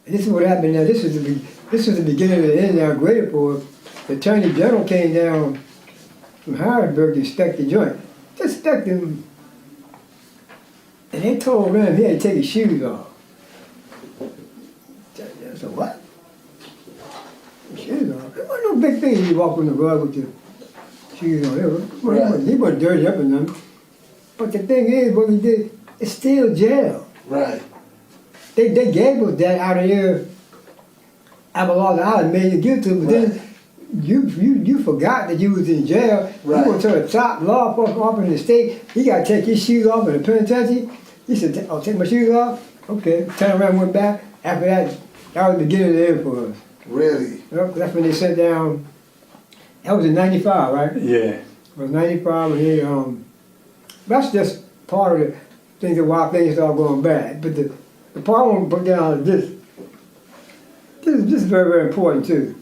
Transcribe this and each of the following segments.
And this is what happened now. This was the beginning of the end now. Graterford, the Attorney General came down from Harrisburg to inspect the joint. Just inspect him. And they told him he had to take his shoes off. I said, what? Shoes on. It wasn't no big thing you walk on the road with your shoes on. He wasn't dirty up in them. But the thing is, what we did, it's still jail. Right. They gave us that out of here. I made you give to them, but then you forgot that you was in jail. Right. You went to the top law enforcement officer in the state. He got to take his shoes off in the penitentiary. He said, "Oh, take my shoes off." Okay. Turned around, went back. After that, that was the beginning of the end for us. Really? Yep, that's when they sent down. That was in '95, right? Yeah. It was '95, and then that's just part of the things of why things start going bad. But the part I want to put down is this. This is very, very important too.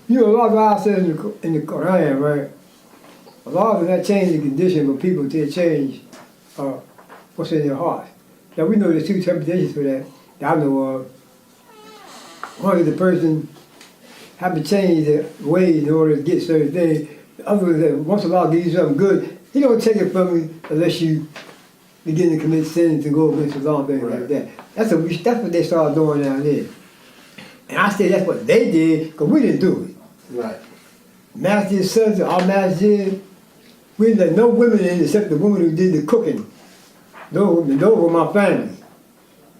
You know, a lot of God says in the Qur'an, right? A lot of that change the condition for people to change what's in their heart. Now we know there's two interpretations for that I know of. One is the person have to change their ways in order to get certain things. The other is that once Allah gives you something good, He don't take it from you unless you begin to commit sins and go against the law and things like that. That's what they started doing down there. And I say that's what they did because we didn't do it. Right. Masjid sons, our Masjid, we didn't let no women in except the woman who did the cooking. Those were my family.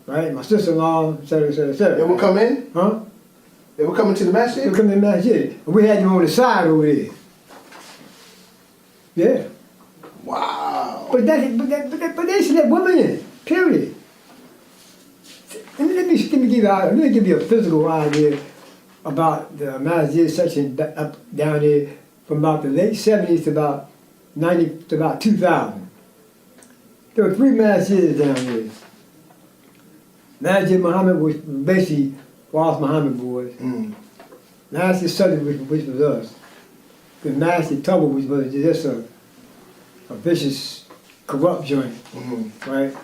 Right? My sister-in-law, et cetera, et cetera, et cetera. They would come in? Huh? They would come into the masjid? They would come in the Masjid. And we had them on the side over there. Yeah. Wow. But they should let women in, period. Let me give you a physical idea about the Masjid section up down there from about the late 70s to about 90 to about 2000. There were 3 masjids down there. Masjid Muhammad was basically Wallace Muhammad boys. Masjid Sunni, which was us. The Masjid Taha, which was just a vicious, corrupt joint, right?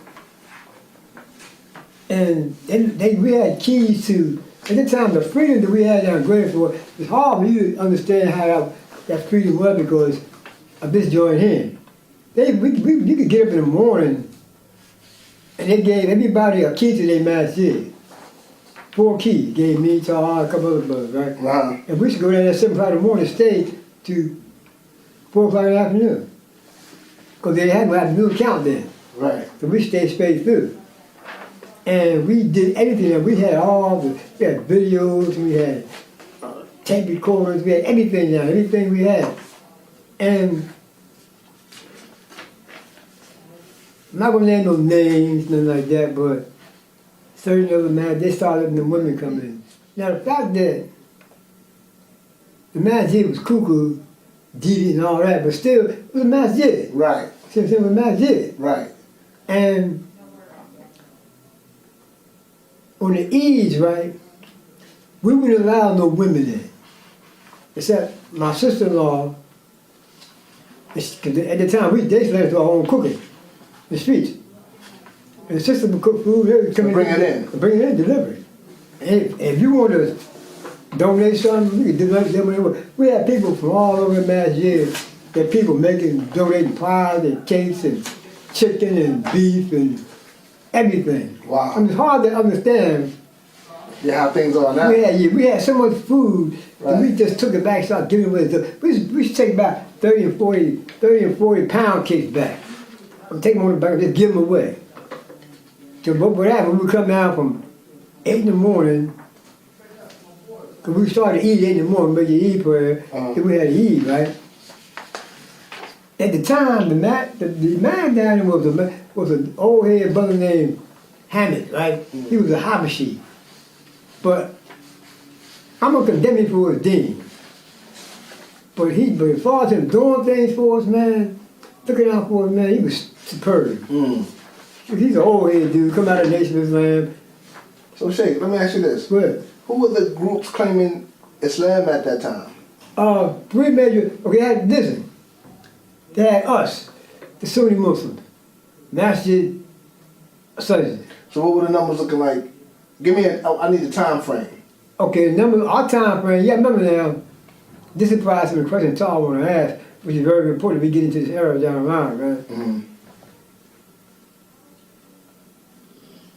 And we had keys to, at the time, the freedom that we had down in Graterford, it's hard for you to understand how that freedom was because of this joint here. You could get up in the morning and they gave everybody a key to their masjid. 4 keys. Gave me, Taha, a couple other brothers, right? Wow. And we used to go down there at 7 o'clock in the morning and stay to 4 o'clock in the afternoon. Because they hadn't had a new account then. Right. So we stayed straight through. And we did everything. We had we had videos, we had tape recorders, we had everything now, everything we had. And I'm not gonna name no names, nothing like that, but certain other men, they started letting the women come in. Now the fact that the masjid was cuckoo, deviant and all that, but still it was a masjid. Right. It was a masjid. Right. And on the Eves, right, we wouldn't allow no women in. Except my sister-in-law, because at the time they let us do our own cooking in the streets. And the sister would cook food, they would come Bring it in. Bring it in, deliver it. And if you want to donate something, you can donate them. We had people from all over the Masjid, that people donating pies and cakes and chicken and beef and everything. Wow. I mean, it's hard to understand. Yeah, how things are now. We had so much food that we Right. just took it back and started giving away. We used to take about 30 and 40 pound cakes back. I'm taking them on the back and just give them away. So what happened, we would come down from 8 in the morning, because we started to eat 8 in the morning, make your Eid prayer, then we had to eat, right? At the time, the man down there was an old head brother named Hamid, right? He was a Habashi. But I'm gonna condemn him for his deed. But as far as him doing things for us, man, looking out for us, man, he was superb. He's an old head dude, come out of the Nation of Islam. So Shaykh, let me ask you this. What? Who were the groups claiming Islam at that time? 3 major, listen. They had us, the Sunni Muslims, Masjid Sunday. So what were the numbers looking like? Give me I need a time frame. Okay, our time frame, yeah, remember now, this applies to the question Taha want to ask, which is very important. We get into this era down the line, right? Mm-hmm.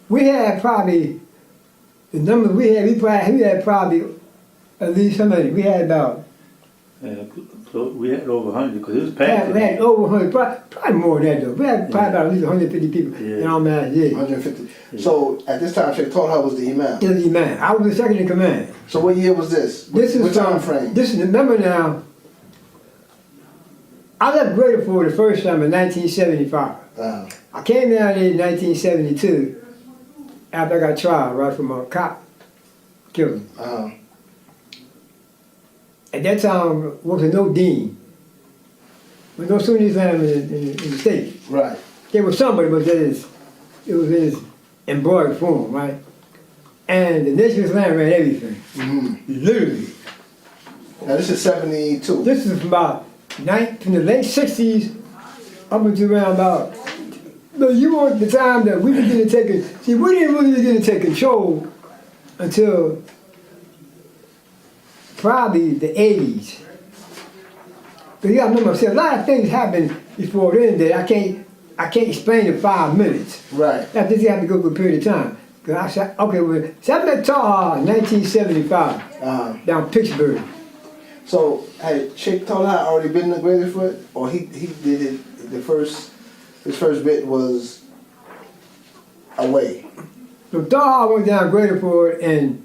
We had probably, the numbers we had probably at least how many? We had about, we had over 100 because it was packed. we had over 100, probably more than that though. We had probably about at least 150 people in our Masjid. 150. Yeah. So at this time, Shaykh Taha was the Imām. He was the Imām. I was the second in command. So what year was this? What time frame? This is, remember now, I left Graterford the first time in 1975. I came down here in 1972 after I got tried, right, from a cop killing. At that time, there was no dean. There was no Sunni Islam in the state. Right. There was somebody, but it was in his embroidered form, right? And the Nation of Islam ran everything. Mm-hmm. Literally. Now this is 72. This is from from the late 60s up until around about, you want the time that we began to take it. See, we didn't really begin to take control until probably the 80s. But you gotta remember, see, a lot of things happened before then that I can't explain in 5 minutes. Right. That just have to go for a period of time. Cause I said, okay, well, so I met Taha in 1975 down Pittsburgh. So had Shaykh Taha already been to Graterford, or he did it? His first bit was away. So Taha went down Graterford in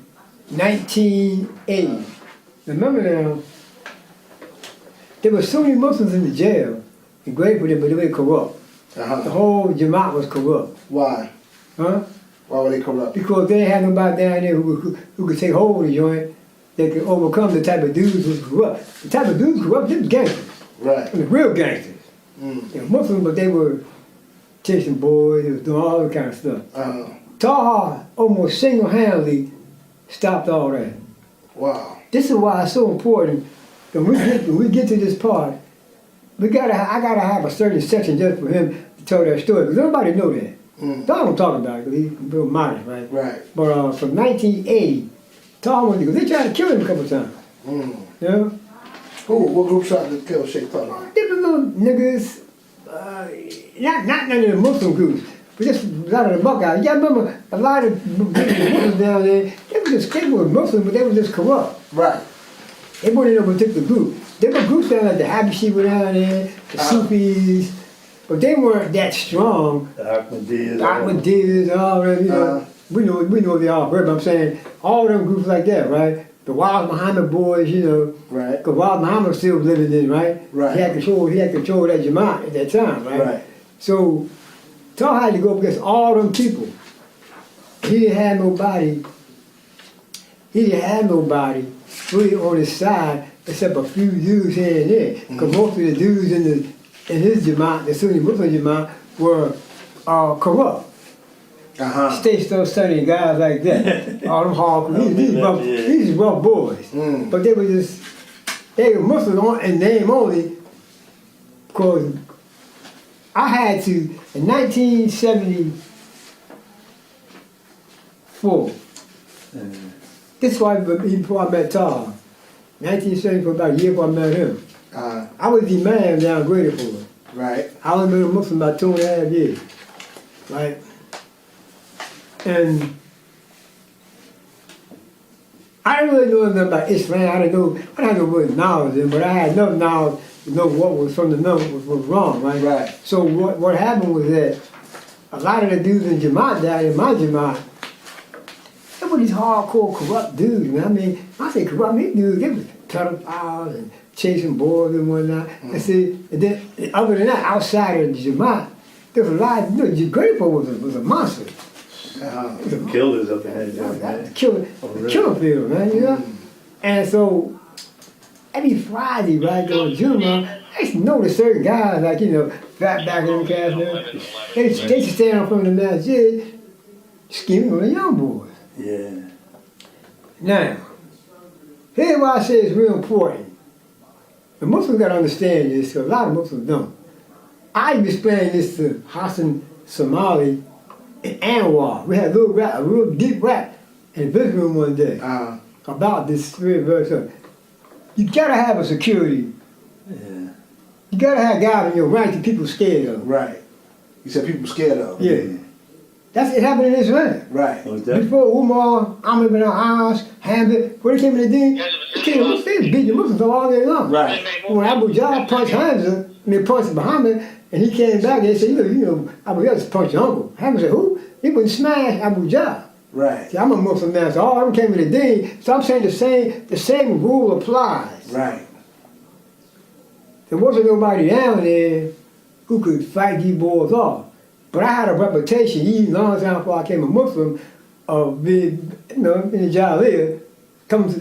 1980. Remember now, there were so many Muslims in the jail in Graterford, but they were corrupt. The whole Jamaat was corrupt. Why? Huh? Why were they corrupt? Because they didn't have nobody down there who could take hold of the joint. They could overcome the type of dudes who was corrupt. The type of dudes corrupt, they were gangsters. Right. They were real gangsters. They were Muslims, but they were chasing boys, they was doing all that kind of stuff. Taha almost single-handedly stopped all that. Wow. This is why it's so important that when we get to this part, I gotta have a certain section just for him to tell that story, because nobody know that. Taha don't talk about it because he's real modest, right? Right. But from 1980, Taha went because they tried to kill him a couple of times. You know? What group tried to kill Shaykh Taha? Different little niggas, not none of the Muslim groups, but just a lot of the Buckeyes. You remember a lot of Muslims down there, they were Muslim, but they were just corrupt. Right. They weren't in a particular group. There were groups down like the Habashi were down there, the Sufis, but they weren't that strong. The Ahmadiyas, all that, you know. We know they all, but I'm saying all them groups like that, right? The Wild Muhammad boys, you know. Right. Because Wild Muhammad was still living then, right? Right. He had control of that Jamaat at that time, right? Right. So Taha had to go against all them people. He didn't have nobody really on his side except a few dudes here and there. Because most of the dudes in his Jamaat, the Sunni Muslim Jamaat, were corrupt. Stay still studying guys like that. All them hardcore. These rough boys. But they were Muslims in name only, because I had to, in 1974, this is why before I met Taha, 1974, about a year before I met him, I was the Imām down Graterford. Right. I was been a Muslim about 2.5 years. Right? And I didn't really know anything about Islam. I didn't have no real knowledge in, but I had enough knowledge to know what was from the number was wrong, right? Right. So what happened was that a lot of the dudes in Jamaat down in my Jamaat, they were these hardcore corrupt dudes, man. I mean, I say corrupt, these dudes, they were pedophiles and chasing boys and whatnot. And see, and then other than that, outside of the Jamaat, there was a lot of, Graterford was a monster. The killers up in that joint, man. The killer field, man, you know? And so, every Friday, right, during Juma, I used to know the certain guys, like, you know, fat back in them cats, man. They used to stand up from the Masjid, scheming on the young boys. Yeah. Now, here's why I say it's real important. The Muslims got to understand this, because a lot of Muslims don't. I explained this to Hassan Somali in Anwar. We had a little rap, a real deep rap in the visiting room one day about this spirit verse. You gotta have a security. Yeah. You gotta have guys in your rank that people scared of. Right. You said people scared of. Yeah. That's it happened in Islam. Right. Before Umar, Amr ibn al-As, Hamid, when they came in the deen, they came beat the Muslims all day long. Right. When Abu Jahl punched Hamza, punched Muhammad, and he came back and they said, you know, Abu Jahl just punched your uncle. Hamza said, who? He wouldn't smash Abu Jahl. Right. See, I'm a Muslim man, so all of them came in the deen. So I'm saying the same rule applies. Right. There wasn't nobody down there who could fight these boys off. But I had a reputation, even long time before I became a Muslim, of being, in the Jahiliyyah,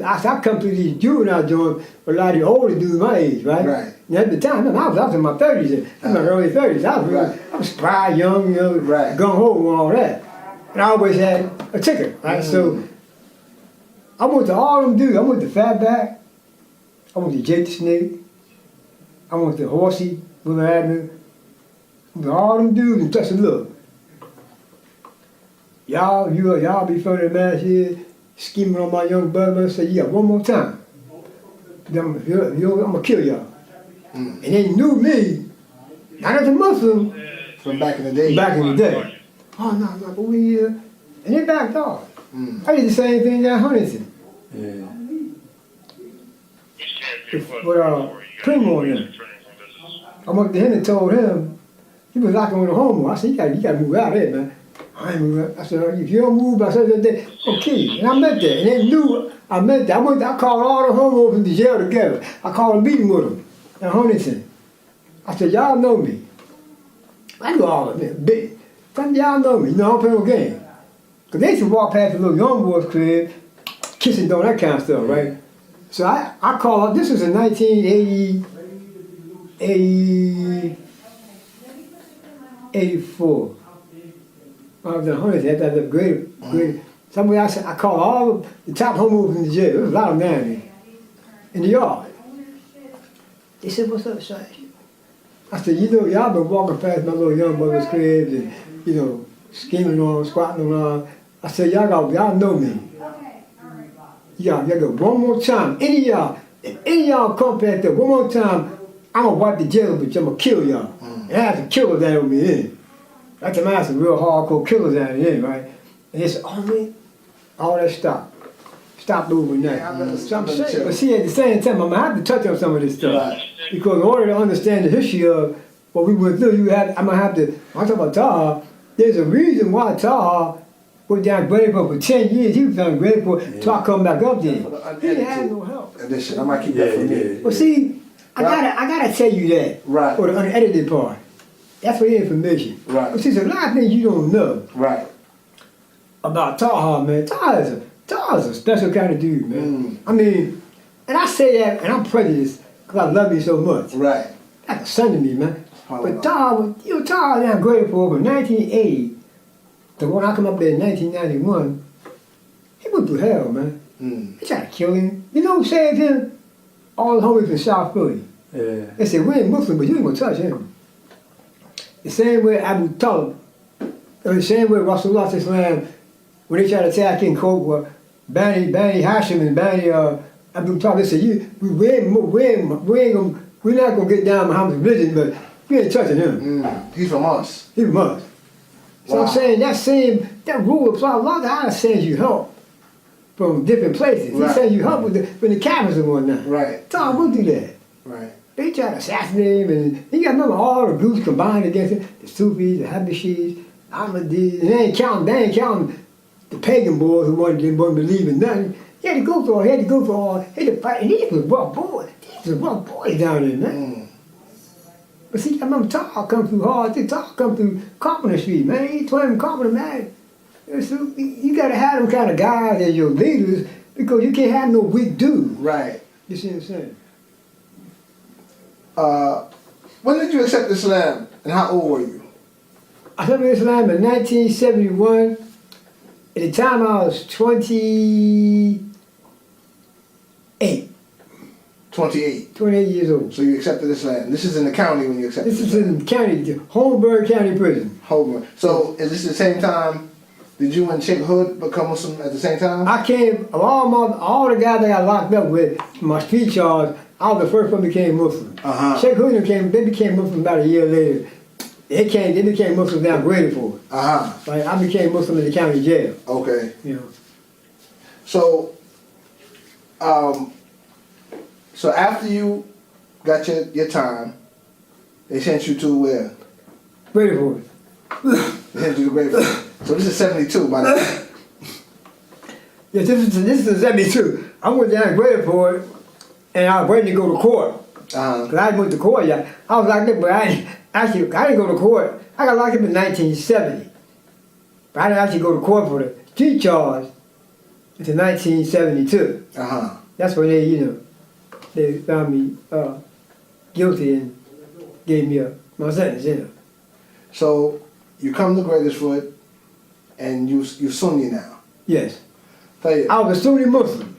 I come to these juvenile joints with a lot of the older dudes my age, right? Right. And at the time, I was in my 30s, in my early 30s. I was spry, young, right. gung-ho and all that. And I always had a ticket, right? So I went to all them dudes. I went to Fatback, I went to Jake the Snake, I went to Horsey, Willow Avenue. All them dudes and touch the look. Y'all be from the Masjid, scheming on my young brother, say, yeah, one more time. I'm gonna kill y'all. And they knew me, not as a Muslim, from back in the day. back in the day. Oh, no, but we here. And they backed off. I did the same thing down Huntington. Yeah. With Primo and them. I went to him and told him, he was locking on the homo. I said, you gotta move out of there, man. I ain't moving out. I said, if you don't move by such a day, I'll kill you. And I meant that. And they knew I meant that. I called all the homos in the jail together. I called a meeting with them in Huntington. I said, y'all know me. I knew all of them, big. Some of y'all know me. I don't play no game. Because they used to walk past the little young boy's crib, kissing, doing that kind of stuff, right? So I called, this was in 1984. I was in Huntington at that great. Somewhere I called all the top homos in the jail. There was a lot of men in the yard. They said, what's up, Shaykh? I said, y'all been walking past my little young brother's cribs and, scheming on, squatting on. I said, y'all know me. Y'all go one more time. If any of y'all come back there one more time, I'm gonna wipe the jail, but I'm gonna kill y'all. And I have some killers down with me in. That's the man, some real hardcore killers down in, right? And they said, oh man, all that stopped. Stop moving now. So I'm saying, but see, at the same time, I'm gonna have to touch on some of this stuff. Right. Because in order to understand the history of what we went through, I'm gonna have to, when I talk about Taha, there's a reason why Taha went down Graterford for 10 years. He was down Graterford until I come back up there. He didn't have no help. Edition. I might keep that for me. Well, see, I gotta tell you that. Right. For the unedited part. That's for the information. Right. But see, there's a lot of things you don't know. Right. About Taha, man. Taha's a special kind of dude, man. I mean, and I say that, and I'm prejudiced because I love you so much. Right. Like a son to me, man. But Taha down Graterford from 1980 to when I come up there in 1991, he went through hell, man. They tried to kill him. You know who saved him? All the homies in South Philly. Yeah. They said, we ain't Muslim, but you ain't gonna touch him. The same way Abu Talib, or the same way Rasulullah Islam, when they tried to attack in Coke, Bani Hashim and Bani Abu Talib, they said, we're not gonna get down Muhammad's religion, but we ain't touching him. He's from us. He's from us. So I'm saying that rule applies. A lot of Allah sends you help from different places. Right. He sends you help with the cameras and whatnot. Right. Taha won't do that. Right. They try to assassinate him, and you got to remember all the groups combined against him: the Sufis, the Habashis, Ahmadis, and they ain't counting the pagan boys who didn't believe in nothing. He had to go through all. He had to fight, and these was rough boys. These was rough boys down there, man. But see, I remember Taha come through hard. Taha come through Carpenter Street, man. He told him Carpenter, man. So you got to have them kind of guys as your leaders because you can't have no weak dude. Right. You see what I'm saying? When did you accept Islam and how old were you? I accepted Islam in 1971. At the time I was 28. 28. 28 years old. So you accepted Islam. This is in the county when you accepted This is Islam. in Holmberg County Prison. Holborn. So is this the same time? Did you and Sheikh Hood become Muslim at the same time? I came, of all the guys that got locked up with my street charge, I was the first one became Muslim. Sheikh Hood they became Muslim about a year later. They became Muslims down Graterford. Right? I became Muslim in the county jail. Okay. You know. So, so after you got your time, they sent you to where? Graterford. They sent you to Graterford. So this is 72, by the way. Yes, this is 72. I went down to Graterford and I was waiting to go to court. Cause I went to court, yeah. I was locked up, but I didn't go to court. I got locked up in 1970. But I didn't actually go to court for the street charge until 1972. That's when they found me guilty and gave me my sentence, So you come to Graterford and you Sunni now. Yes. Tell you, I was a Sunni Muslim.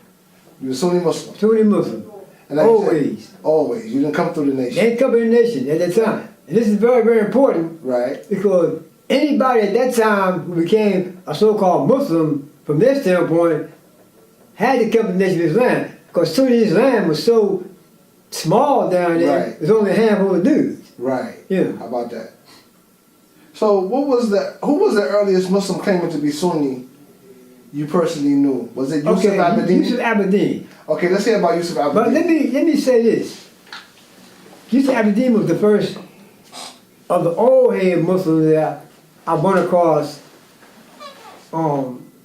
you a Sunni Muslim. Sunni Muslim. And like you Always. said, always. You didn't come through the nation. They ain't come in the nation at that time. And this is very, very important. Right. Because anybody at that time who became a so-called Muslim, from their standpoint, had to come to the Nation of Islam. Because Sunni Islam was so small down there, Right. there's only a handful of dudes. Right. Yeah. How about that? So who was the earliest Muslim claiming to be Sunni you personally knew? Was it Yusuf Abdul-Mateen? Yusuf Abdul-Mateen. Okay, let's hear about Yusuf Abdul-Mateen. But let me say this. Yusuf Abdul-Mateen was the first of the old head Muslims that I went across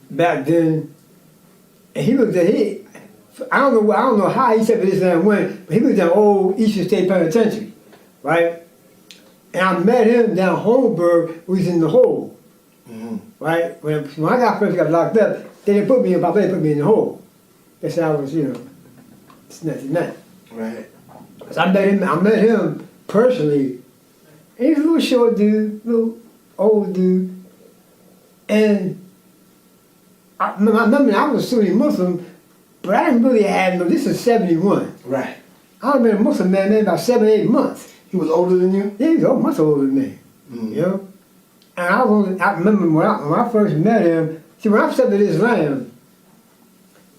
back then. And he was I don't know how he said this and when, but he was in the old Eastern State Penitentiary, right? And I met him down Holmberg, who was in the hole, right? When I first got locked up, they didn't put me in the hole. They said I was, it's nothing. Right. Cause I met him personally. And he was a little short dude, little old dude. And I remember I was Sunni Muslim, but I didn't really have this is 71. Right. I've been a Muslim man about 7, 8 months. He was older than you? Yeah, he was much older than me. And I remember when I first met him, see when I accepted Islam,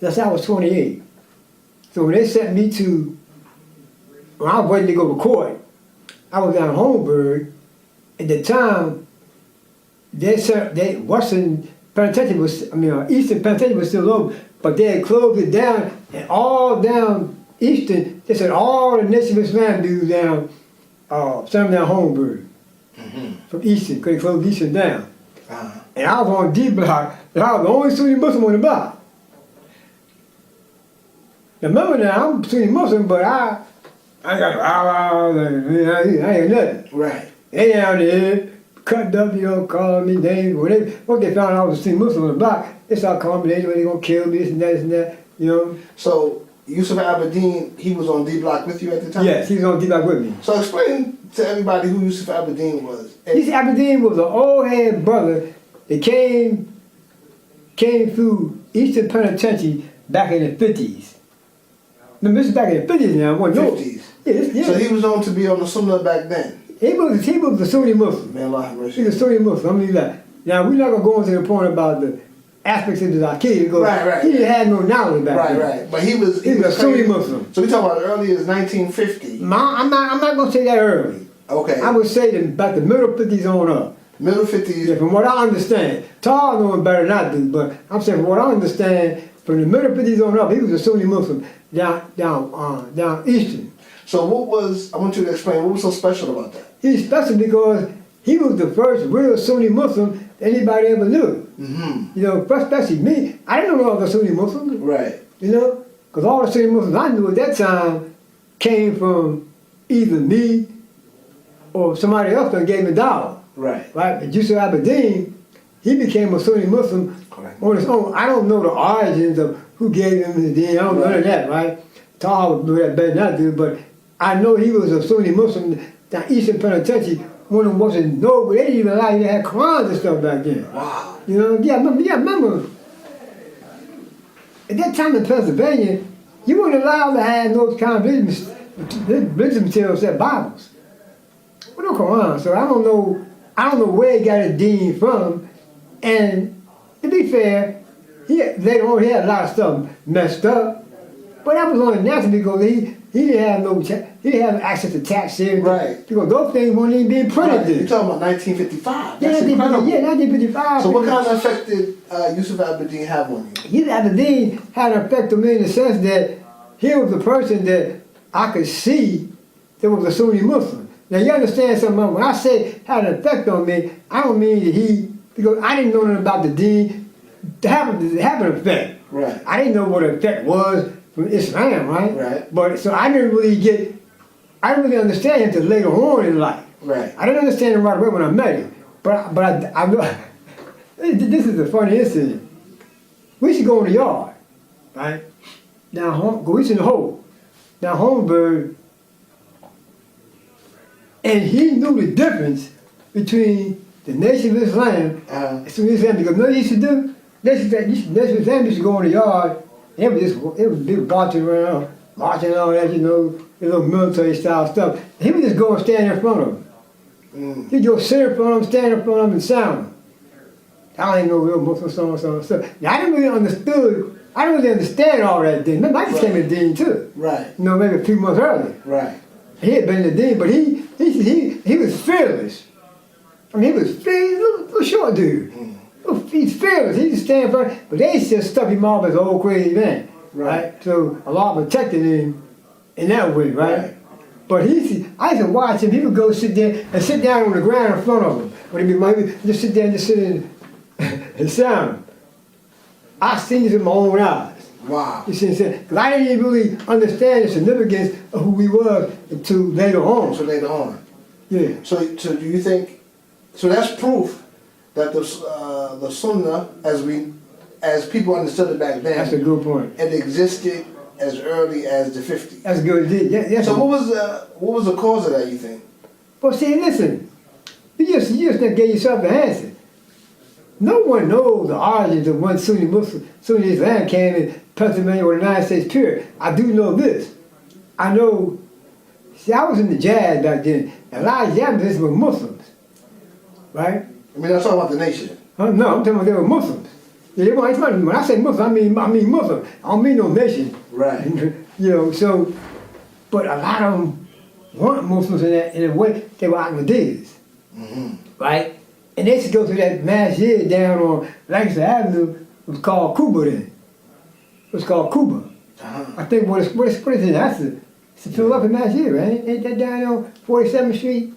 I was 28. So when they sent me when I was waiting to go to court, I was down in Holmberg. At the time, Western Penitentiary Eastern Penitentiary was still open, but they had closed it down, and all down Eastern, they said all the Nation of Islam dudes down, some down Holmberg, from Eastern, because they closed Eastern down. And I was on D block, and I was the only Sunni Muslim on the block. Now remember now, I'm Sunni Muslim, but I ain't nothing. Right. They down there, cut up, calling me names. Once they found out I was a Sunni Muslim on the block, they started calling me names, they gonna kill me, this and that, So Yusuf Abdul-Mateen, he was on D Block with you at the time? Yes, he was on D block with me. So explain to everybody who Yusuf Abdul-Mateen was. Yusuf Abdul-Mateen was an old head brother that came through Eastern Penitentiary back in the 50s. No, this is back in the 50s now. 50s. Yeah. So he was known to be on the Sunnah back then? He was a Sunni Muslim. May Allah have mercy. He's a Sunni Muslim. Now we're not gonna go into the point about the aspects of the Aqid. Right. He didn't have no knowledge back then. Right. But he was a Sunni Muslim. So we talking about as early as 1950. I'm not gonna say that early. Okay. I would say that about the middle 50s on up. Middle 50s. Yeah, from what I understand. Taha knows better than I do, but I'm saying from what I understand, from the middle 50s on up, he was a Sunni Muslim down Eastern. So I want you to explain, what was so special about that? He's special because he was the first real Sunni Muslim anybody ever knew. Especially me. I didn't know all the Sunni Muslims. Right. Because all the Sunni Muslims I knew at that time came from either me or somebody else that gave me dawah. Right. But Yusuf Abdul-Mateen, he became a Sunni Muslim on his own. I don't know the origins of who gave him his deen. I don't know none of that, right? Taha would know that better than I do, but I know he was a Sunni Muslim down Eastern Penitentiary. One of them wasn't they didn't even allow you to have Qur'ans and stuff back then. Wow. I remember. At that time in Pennsylvania, you weren't allowed to have those kind of religious materials, that Bibles. Well, no Quran, so I don't know I don't know where he got his deen from, and to be fair, later on he had a lot of stuff messed up, but that was only natural because he didn't have access to tax savings. Right. Because those things weren't even being printed Right. then. You're talking about 1955. Yeah, That's incredible. 1955. So what kind of effect did Yusuf Abdul-Mateen have on you? Yusuf Abdul-Mateen had an effect on me in the sense that he was the person that I could see that was a Sunni Muslim. Now you understand something, when I say had an effect on me, I don't mean that because I didn't know nothing about the deen to have an effect. Right. I didn't know what the effect was from Islam, right? Right. But so I didn't really understand him until later on in life. Right. I didn't understand him right away when I met him. But I know, this is a funny incident. We used to go in the yard, right? Now, we used in the hole. Now, Holmberg, and he knew the difference between the Nation of Islam and Sunni Islam, because you know what he used to do? Nation of Islam used to go in the yard, and it was big marching around, marching and all that, you know, the little military style stuff. He would just go and stand in front of them. He'd go sit in front of them, stand in front of them, and sound them. I ain't no real Muslim stuff. Now, I didn't really understand all that then. Remember, I just came in the deen too. Right. You know, maybe a few months earlier. Right. He had been in the deen, but he was fearless. I mean, he was fearless, little short dude. He's fearless. He just stand in front, but they just stuff him off as an old crazy man. Right. So Allah protected him in that way, right? But I used to watch him. He would go sit there and sit down on the ground in front of him. When he would just sit there and just sit in and sound him. I seen this with my own eyes. Wow. You see what I'm saying? Because I didn't even really understand the significance of who he was until later on. So later on. Yeah. So do you think? So that's proof that the Sunnah, as people understood it back then, That's a good point. it existed as early as the 50s. That's good. Yeah. So what was the cause of that, you think? Well, see, listen. You just gave yourself the answer. No one knows the origins of when Sunni Islam came in Pennsylvania or the United States, period. I do know this. I know, see, I was in the jazz back then, and a lot of jazz were Muslims, right? I mean, I'm talking about the nation. No, I'm talking about they were Muslims. Yeah, when I say Muslim, I mean Muslim. I don't mean no nation. Right. You know, so, but a lot of them weren't Muslims in a way. They were Ahmadis, right? And they used to go to that Masjid down on Lancaster Avenue. It was called Cuba then. It was called Cuba. I think what is it? That's it's the Philadelphia Masjid, right? Ain't that down on 47th Street?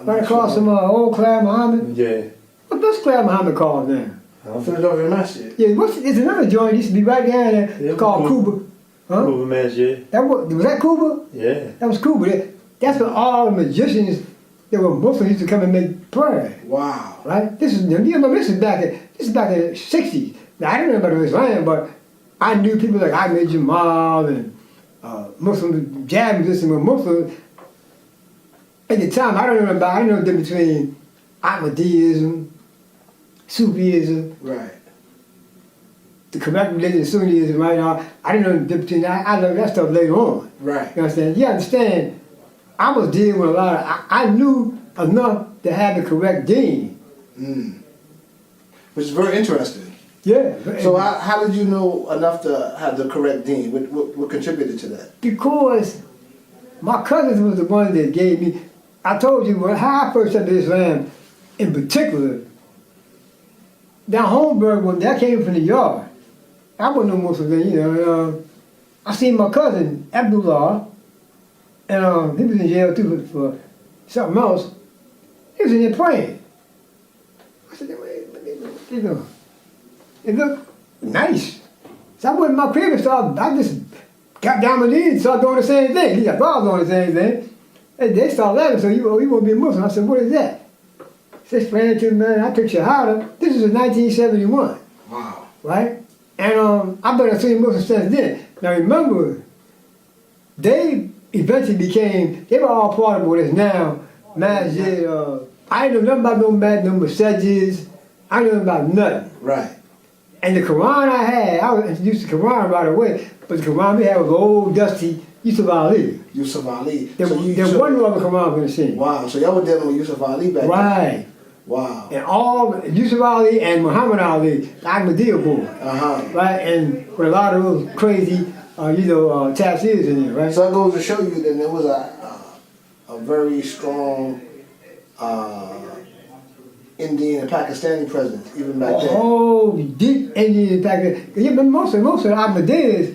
Right across from Old Claire Muhammad? Yeah. What's Claire Muhammad called now? Philadelphia Masjid. Yeah, it's another joint used to be right down there. It's called Cuba. Huh? Cuba Masjid. Was that Cuba? Yeah. That was Cuba. That's where all the magicians that were Muslims used to come and make prayer. Wow. Right? This is back in the 60s. Now I didn't know about Islam, but I knew people like Ahmed Jamal and Muslim jazz musicians were Muslims. At the time, I didn't know the difference between Ahmadiyism, Sufism, Right. the correct religion, Sunniism, right now. I didn't know the difference between that. I learned that stuff later on. Right. You understand? You understand? I was dealing with a lot of, I knew enough to have the correct deen. Which is very interesting. Yeah. So how did you know enough to have the correct deen? What contributed to that? Because my cousins was the one that gave me, I told you how I first accepted Islam in particular. Down Holmberg, when that came from the yard, I wasn't no Muslim then, you know. I seen my cousin, Abdullah, and he was in jail too for something else. He was in there praying. I said, wait, let me look. You know, it looked nice. So I went in my crib and I just got down my knees and started doing the same thing. He got was doing the same thing. And they started laughing, so you want to be a Muslim? I said, what is that? He explained to me, man, I took Shahada. This was in 1971. Wow. Right? And I've been a Sunni Muslim since then. Now remember, they eventually they were all part of what is now Masjid. I didn't know nothing about no Masjids. I didn't know about nothing. Right. And the Quran I was introduced to Quran right away, but the Quran we had was old, dusty Yusuf Ali. Yusuf Ali. There, So there wasn't no other come out on the scene. wow. So y'all were dealing with Yusuf Ali back then. Right. Wow. And all Yusuf Ali and Muhammad Ali, the Ahmadiyya boy. Right, and with a lot of those crazy, tafsirs in there, right? So that goes to show you that there was a very strong Indian and Pakistani presence even back then. Oh, deep Indian and Pakistan. Yeah, but most of the Ahmadiyyas,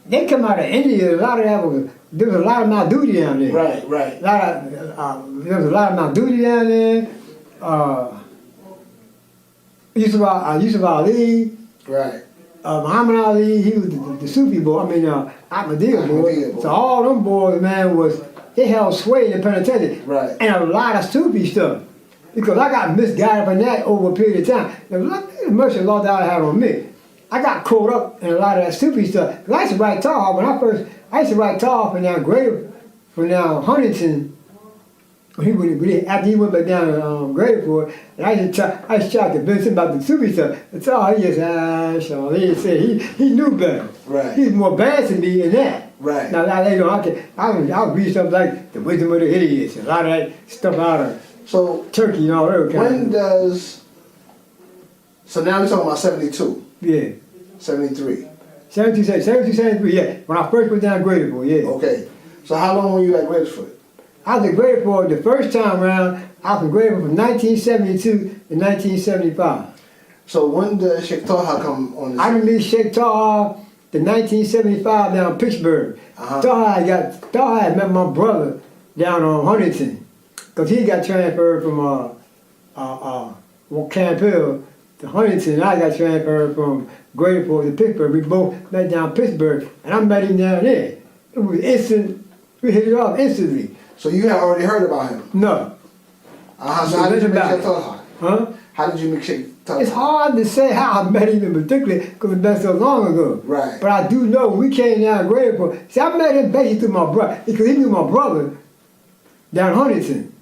they come out of India. A lot of that was, there was a lot of Maududi down there. Right, right. There was a lot of Maududi down there. Yusuf Ali. Right. Muhammad Ali, he was the Sufi boy, Ahmadiyya boy. So all them boys, man, they held sway in the penitentiary. Right. And a lot of Sufi stuff. Because I got misguided from that over a period of time. Now, look at the mercy Allah Ta'ala had on me. I got caught up in a lot of that Sufi stuff. 'Cause I used to write Taha, I used to write Taha from down Huntington. After he went back down to Graterford, and I used to try to convince him about the Sufi stuff. That's all he just, he said he knew better. Right. He was more advanced than me in that. Right. Now later on, I'll read stuff like the wisdom of the idiots, a lot of that stuff out of Turkey and all that kind of. So now we're talking about 72. Yeah. 73. 72, 73, yeah. When I first went down Graterford, yeah. Okay. So how long were you at Graterford? I was at Graterford the first time around. I was in Graterford from 1972 to 1975. So when did Shaykh Taha come on the I didn't meet Shaykh Taha in 1975 down in Pittsburgh. Taha had met my brother down on Huntington. Because he got transferred from Camp Hill to Huntington. And I got transferred from Graterford to Pittsburgh. We both met down Pittsburgh. And I met him down there. It was instant. We hit it off instantly. So you had already heard about him? No. So how did you meet Shaykh Taha? Huh? How did you meet Shaykh Taha? It's hard to say how I met him in particular because it's been so long ago. Right. But I do know when we came down to Graterford. See, I met him basically through my brother because he knew my brother down Huntington.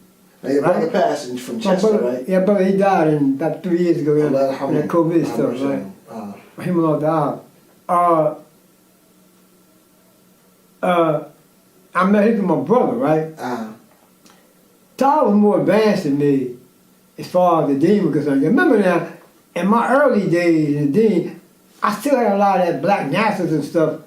Now your brother passed from Chester, right? Yeah, brother, he died about 3 years ago. In that COVID stuff, right? Him Allah died. I met him through my brother, right? Taha was more advanced than me as far as the deen was concerned. Remember now, in my early days in the deen, I still had a lot of that black nationalism stuff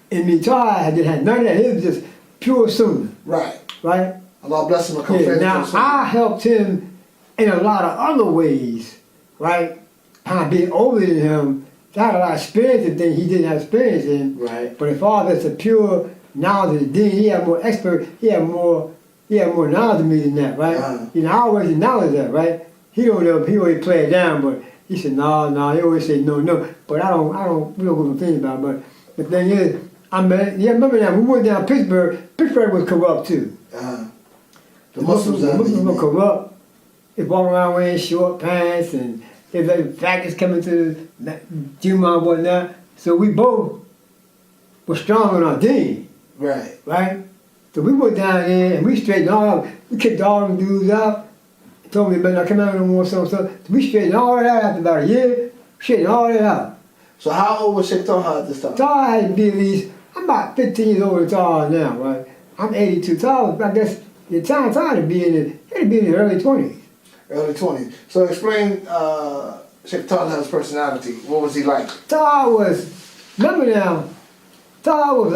in me. Taha didn't have none of that. It was just pure Sunnah. Right. Right? Allah bless him. Now, I helped him in a lot of other ways, right? Kind of being older than him. I had a lot of experience in things he didn't have experience in. Right. But as far as the pure knowledge of the deen, he had more expert, he had more knowledge than me than that, right? I always acknowledge that, right? He always play it down, but he said, no, he always said no. But we don't go to things about it. But the thing is, remember that when we went down Pittsburgh was corrupt too. The Muslims were corrupt. They walk around wearing short pants and if they faggots coming to the Juma and whatnot. So we both were strong on our deen. Right. Right? So we went down there and we straightened all up. We kicked all them dudes out. Told me better not come out no more, so we straightened all that out after about a year. Straightened all that out. So how old was Shaykh Taha at this time? Taha had to be at least, I'm about 15 years older than Taha now, right? I'm 82. Taha, I guess, the time Taha had to be in the early 20s. Early 20s. So explain Shaykh Taha's personality. What was he like? Taha was, remember now, Taha was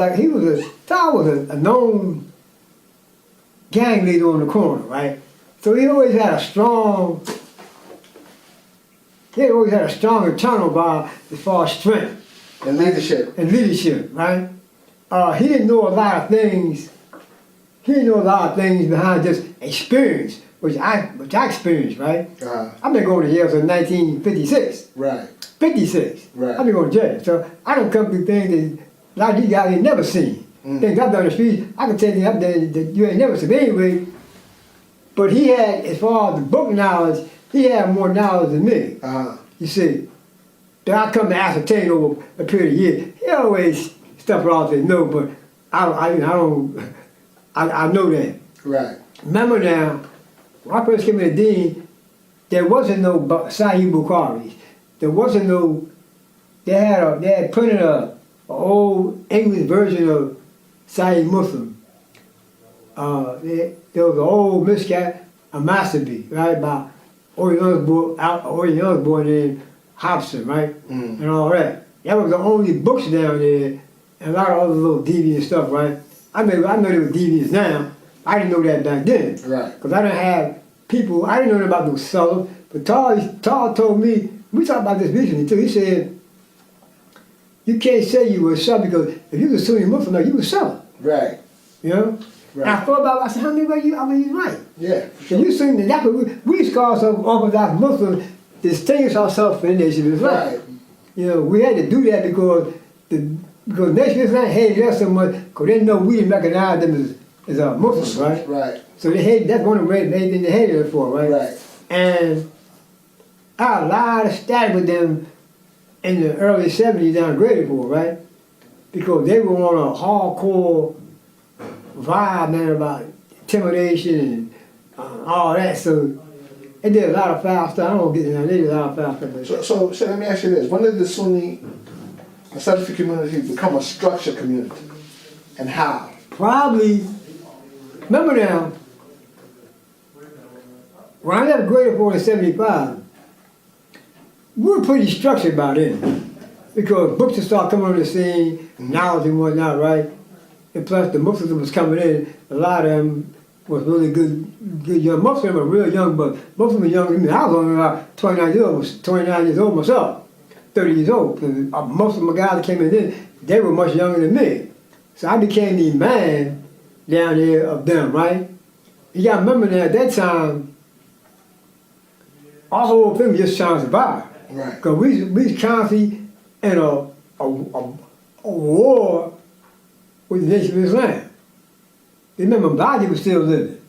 a known gang leader on the corner, right? So he always had a strong internal bar as far as strength. And leadership. And leadership, right? He didn't know a lot of things. He didn't know a lot of things behind just experience, which I experienced, right? I've been going to jail since 1956. Right. 56. Right. I've been going to jail. So I don't come through things that a lot of these guys ain't never seen. Things I've done on the street, I can tell you I've done that you ain't never seen. But anyway, but he had, as far as the book knowledge, he had more knowledge than me. You see, that I come to ascertain over a period of years. He always stuff around and no, but I know that. Right. Remember now, when I first came to the Dean, there wasn't no Sahih Bukharis. There wasn't no. They had printed a old English version of Saeed Muslim. There was an old Mishkat, a Masjid, right, by Oriental's boy named Hobson, right, and all that. That was the only books down there, and a lot of other little deviant stuff, right. I know there was deviants now. I didn't know that back then, Right. because I didn't have people. I didn't know about no Salaf. But Taha told me, we talked about this recently too. He said, you can't say you were a Salaf because if you was a Sunni Muslim, like, you was Salaf. Right. You know? Right. And I thought about it, I said, how many ways you, I mean, you're right. Yeah. So you seen that, that's what we call ourselves Orthodox Muslims, distinguish ourselves from the nation of Islam. Right. You know, we had to do that because the nation of Islam hated us so much because they know we didn't recognize them as Muslims, right? Right. So they hate, that's one of the main things they hated us for, right? Right. And I had a lot of static with them in the early 70s down in Graterford, right? Because they were on a hardcore vibe, man, about intimidation and all that. So they did a lot of foul stuff. I don't get it now. They did a lot of foul stuff. So let me ask you this. When did the Sunni and Salafi community become a structured community? And how? Probably, remember now, when I left Graterford in 75, we were pretty structured by then. Because books would start coming on the scene, knowledge and whatnot, right? And plus the Muslims that was coming in, a lot of them was really good young. Most of them were real young, but most of them were younger than me. I was only about 29 years old myself, 30 years old. And most of the guys that came in then, they were much younger than me. So I became the man down there of them, right? You gotta remember that at that time, our whole thing was just trying to survive. Right. Because we was constantly in a war with the nation of Islam. Remember, Masjid was still living.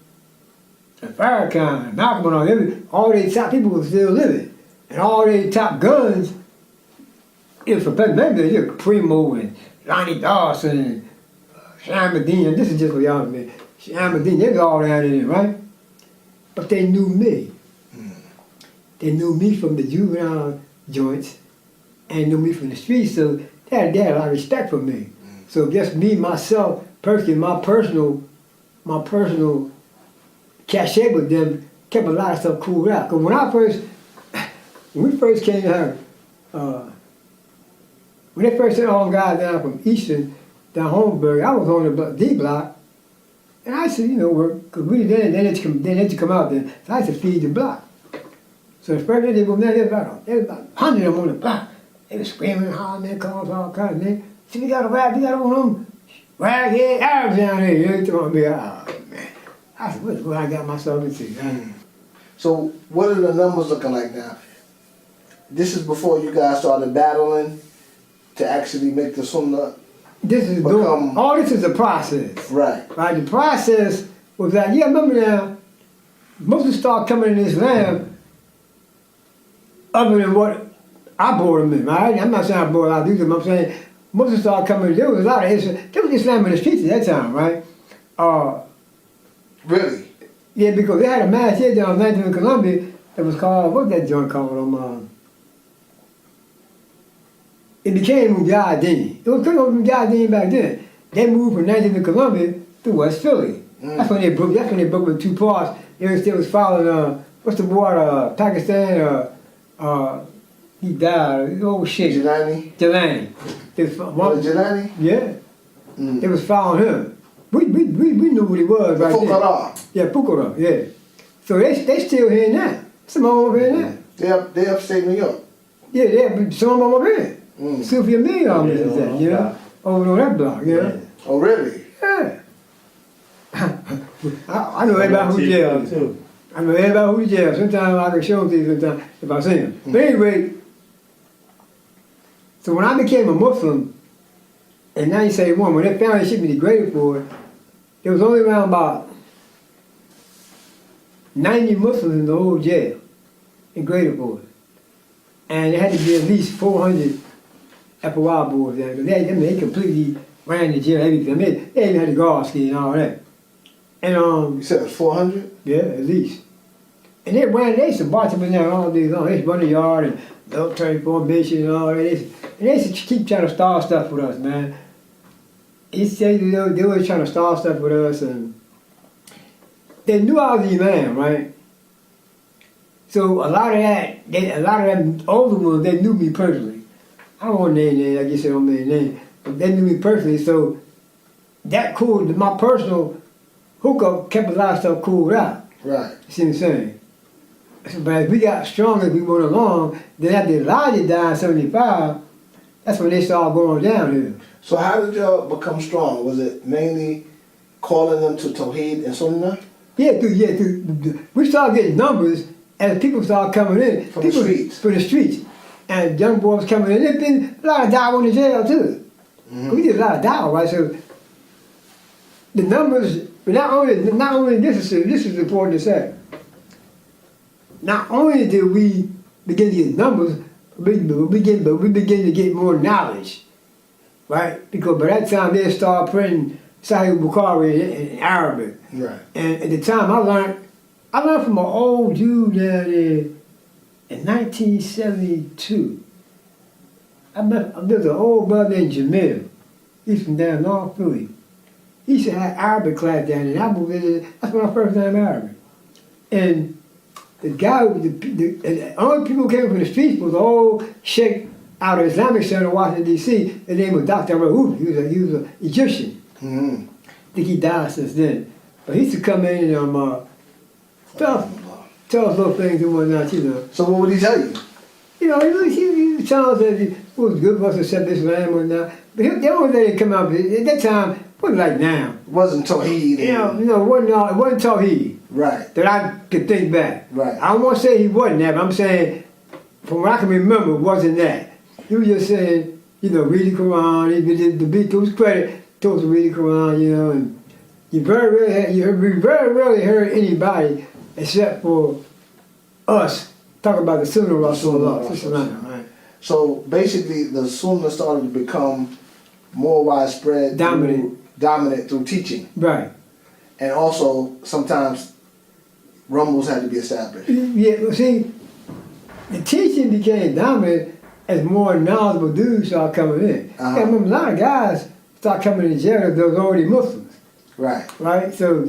And Farrakhan, and Malcolm and all these top people were still living. And all these top guns, it was for maybe Primo and Lonnie Dawson and Shamadine. This is just what y'all mean. Shamadine, they was all down in there, right? But they knew me. They knew me from the juvenile joints and knew me from the streets, so they had a lot of respect for me. So just me, myself, personally, my personal cachet with them kept a lot of stuff cooled out. Because when we first came to her, when they first sent all them guys down from Eastern, down Holmesburg, I was on the D block, and I used to, work, because we didn't, they had to come out there, so I used to feed the block. So the first day they were there, there was about 100 of them on the block. They were screaming, hollering, calling all kinds of names. See, we got a rap, we got one of them raghead Arabs down here. You know, oh, man. I said, what I got myself into? So what are the numbers looking like now? This is before you guys started battling to actually make the Sunnah become... all this is a process. Right. Right, the process was that, remember now, Muslims started coming in Islam other than what I brought them in, right? I'm not saying I brought a lot of these, but I'm saying Muslims started coming in. There was a lot of Islam. There was Islam in the streets at that time, right? Really? Yeah, because they had a masjid down in Columbia that was called, what's that joint called? It became Mujahideen. It was called Mujahideen back then. They moved from 19th Columbia to West Philly. That's when they broke into two parts. They was following, what's the boy, Pakistan, he died, old shit. Jelani? Jelani. Jelani? Yeah. They was following him. We knew what he was right there. Fuqara. Yeah, Fuqara, yeah. So they still here now. Some of them over here now. They upstate New York. Yeah, some of them over here. Sylvia May all this is that, you know? Over on that block, you know? Oh, really? Yeah. I know everybody who's jailed. I know everybody who's jailed. Sometimes I can show them to you sometimes if I see them. But anyway, so when I became a Muslim in 1971, when they found they shipped me to Graterford, there was only around about 90 Muslims in the whole jail in Graterford. And there had to be at least 400 FOI boys there. They completely ran the jail, everything. They even had the guard ski and all that. And you said it was 400? yeah, at least. And they used to march up and down all day long. They used to run the yard and military formation and all that. And they used to keep trying to start stuff with us, man. he said, you know, they were trying to start stuff with us, and they knew I was the Imām, right? So a lot of them older ones, they knew me personally. I don't want to name names, I guess I don't name names, but they knew me personally, so that cooled, my personal hookup kept a lot of stuff cooled out. Right. You see what I'm saying? So, but as we got stronger, as we went along, then after Elijah died in 75, that's when they started going downhill. So how did y'all become strong? Was it mainly calling them to Tawheed and Sunnah? Yeah, we started getting numbers as people started coming in. From the streets? From the streets. And young boys coming in. There's been a lot of dawah in the jail too. We did a lot of dawah, right? So the numbers, not only this is important to say. Not only did we begin to get numbers, but we begin to get more knowledge, right? Because by that time they started printing Sahih Bukhari in Arabic. Right. And at the time I learned from an old dude down there in 1972. There's an old brother named Jamil. He's from down North Philly. He used to have Arabic class down there. I moved in there. That's when I first learned Arabic. And the guy, the only people who came from the streets was an old Shaykh out of Islamic Center in Washington, D.C. His name was Dr. Raouf. He was an Egyptian. I think he died since then. But he used to come in and tell us little things and whatnot, you know. So what would he tell you? You know, he would tell us that it was good for us to accept Islam or not. But the only thing that came out at that time, it wasn't like now. It wasn't Tawheed. It wasn't Tawheed. Right. That I could think back. Right. I don't want to say he wasn't that, but I'm saying, from what I can remember, it wasn't that. He was just saying, you know, read the Quran. To his credit, told us to read the Quran, you know, and you very rarely heard anybody except for us talk about the Sunnah Rasulullah. Right. So basically, the Sunnah started to become more widespread, dominant through teaching. Right. And also, sometimes rumbles had to be established. Yeah, well, see, the teaching became dominant as more knowledgeable dudes started coming in. I remember a lot of guys started coming in jail that was already Muslims. Right. Right? So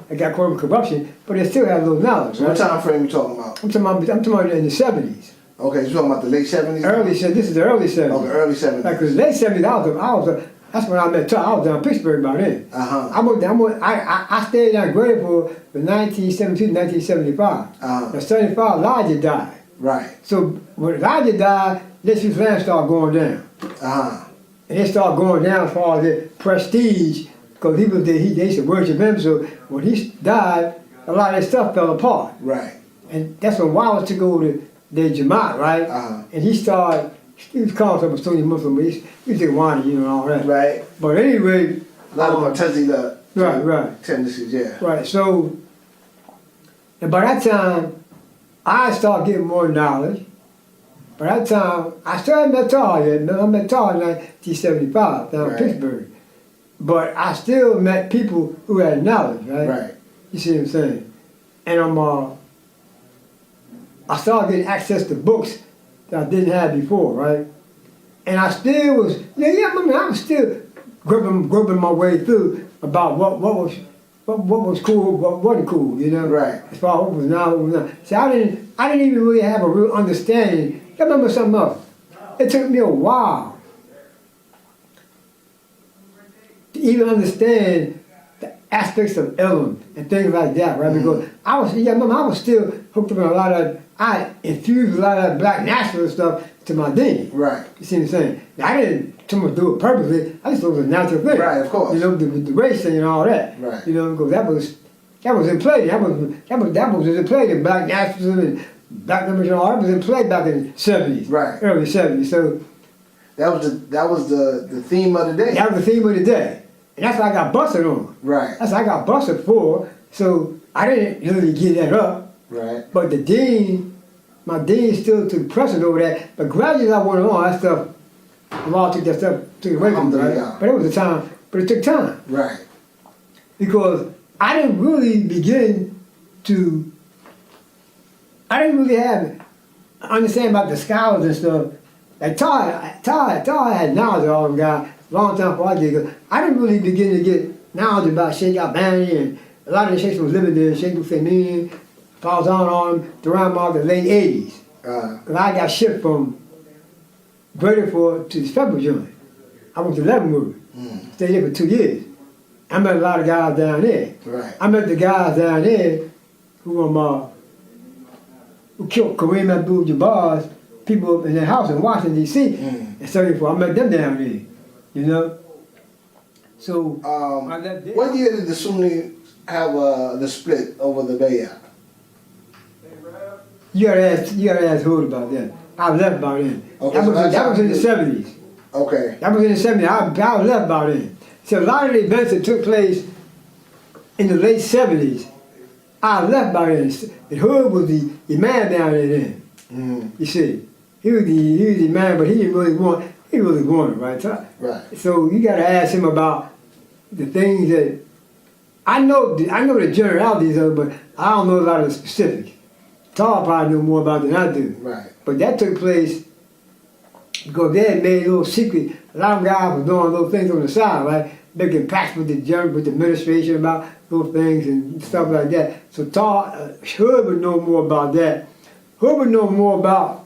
I got caught in corruption, but they still had a little knowledge. So right? what time frame you talking about? I'm talking about in the 70s. Okay, you're talking about the late 70s? This is the early 70s. Oh, the early 70s. Like, cause late 70s, that's when I met Taha. I was down in Pittsburgh by then. I stayed down in Graterford from 1972 to 1975. In 75, Elijah died. Right. So when Elijah died, this Islam started going down. And it started going down as far as the prestige, because he was there, they used to worship him, so when he died, a lot of that stuff fell apart. Right. And that's when Wallace took over the Jamaat, right? And he was calling himself a Sunni Muslim, but he was a wani, you know, and all that. Right. But anyway... A lot of Mu'tazila right. tendencies, yeah. Right, so, and by that time, I started getting more knowledge. By that time, I still hadn't met Taha yet. I met Taha in 1975 down in Pittsburgh. But I still met people who had knowledge, right? Right. You see what I'm saying? And I started getting access to books that I didn't have before, right? And I still was, I was still groping my way through about what was cool, what wasn't cool, you know? Right. As far as what was not, what was not. See, I didn't even really have a real understanding. I remember something else. It took me a while to even understand the aspects of Islaam and things like that, right? Because I was still hooked up in a lot of, I infused a lot of that black nationalist stuff to my deen. Right. You see what I'm saying? Now, I didn't too much do it purposely. I just thought it was a natural thing. Right, of course. You know, the race thing and all that. Right. You know, because that was in play. That was in play. The black nationalism and black liberation, all that was in play back in the 70s. Right. Early 70s. So that was the theme of the day. that was the theme of the day. And that's what I got busted on. Right. That's what I got busted for. So I didn't really give that up. Right. But my dean still took precedent over that. But gradually I went on, that stuff, the law took that stuff, took it away from me, right? But it was a time, but it took time. Right. Because I didn't really have understand about the scholars and stuff. Like Taha had knowledge of all them guys, long time before I did. 'Cause I didn't really begin to get knowledge about Shaykh Al-Bani, and a lot of the sheikhs was living there. Shaykh Taha, Fawzan on him, around the late 80s. Because I got shipped from Graterford to the Federal joint. I went to Leavenworth, stayed there for 2 years. I met a lot of guys down there. Right. I met the guys down there who killed Kareem Abdul-Jabbar's people in their house in Washington, D.C. in 74. I met them down there, you know? So, I left there. What year did the Sunni have the split over the Bayah? You gotta ask Hood about that. I left by then. Okay, that was in the 70s. Okay. That was in the 70s. I left by then. So a lot of the events that took place in the late 70s, I left by then. And Hood was the Imām down there then. You see, he was the Imām, but he didn't really want it, right? Right. So you got to ask him about the things that I know the generalities of, but I don't know a lot of the specifics. Taha probably know more about it than I do. Right. But that took place because they had made a little secret. A lot of guys were doing little things on the side, right? Making pacts with the administration about little things and stuff like that. So Taha, Hood would know more about that. Hood would know more about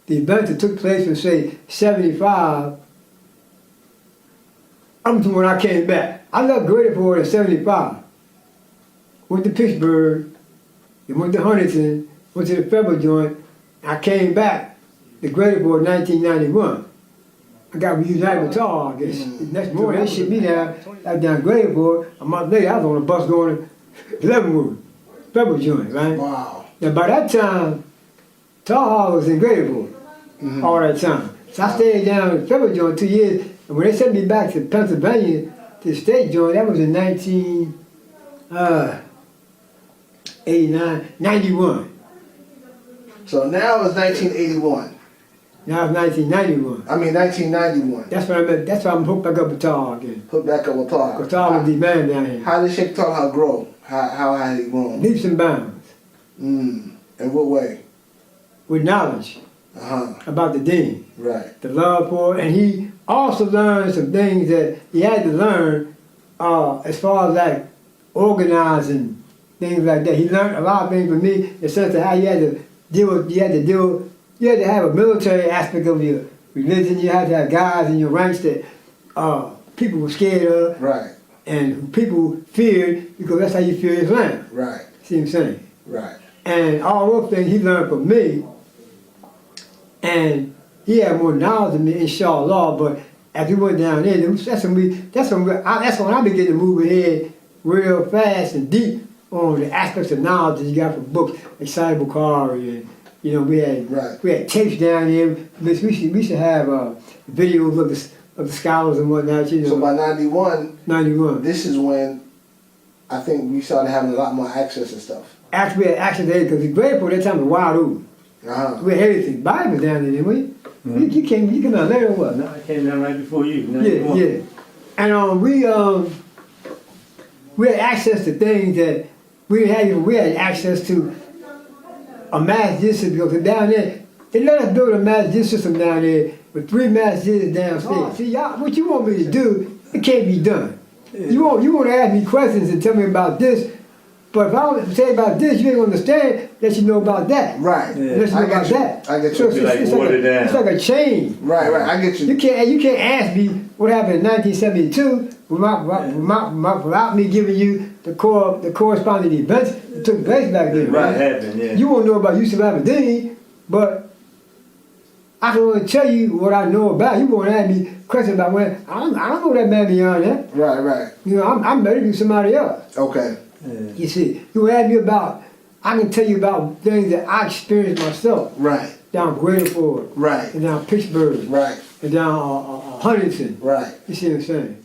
the events that took place in, say, 75 up to when I came back. I left Graterford in 75. Went to Pittsburgh, then went to Huntington, went to the Federal joint. I came back to Graterford in 1991. I got reunited with Taha, I guess. Next morning, they shipped me down Graterford. A month later, I was on a bus going to Leavenworth, Federal joint, right? Wow. Now by that time, Taha was in Graterford all that time. So I stayed down in the Federal joint 2 years, and when they sent me back to Pennsylvania, to the state joint, that was in 91. So now it's 1981. Now it's 1991. I mean 1991. That's when that's why I'm hooked back up with Taha again. Put back up with Taha. Because Taha was the man down here. How did Shaykh Taha grow? How had he grown? Leaps and bounds. In what way? With knowledge about the deen. Right. The love for it. And he also learned some things that he had to learn as far as like organizing, things like that. He learned a lot of things from me in the sense of how you had to you had to have a military aspect of your religion. You had to have guys in your ranks that people were scared of. Right. And people feared because that's how you fear Islam. Right. See what I'm saying? Right. And all those things he learned from me. And he had more knowledge than me, inshallah. But as we went down there, that's when I began to move ahead real fast and deep on the aspects of knowledge that you got from books like Sahih Bukhari, and you know we had tapes down there. We should have videos of the scholars and whatnot. You know. So by 91, 91. This is when I think we started having a lot more access and stuff. Actually, we had access to everything because the Graterford that time was wide open. We had everything. Bible down there, didn't we? You came down later or what? No, I came down right before you. Yeah. And we had access to things that we had access to a Masjid system because down there, they let us build a Masjid system down there with 3 masjids downstairs. See, y'all, what you want me to do, it can't be done. You want to ask me questions and tell me about this, but if I don't say about this, you ain't understand, let you know about that. Right. Let you know about that. I get you. So it's like a chain. Right, I get you. You can't ask me what happened in 1972 without me giving you the corresponding events that took place back then. Right, happened, yeah. You won't know about Yusuf Abdul-Mateen, but I can only tell you what I know about. You won't ask me questions about when I don't know that man beyond that. Right. You know, I'm better than somebody else. Okay. Yeah. You see, you ask me about, I can tell you about things that I experienced myself. Right. Down Graterford. Right. And down Pittsburgh. Right. And down Huntington. Right. You see what I'm saying?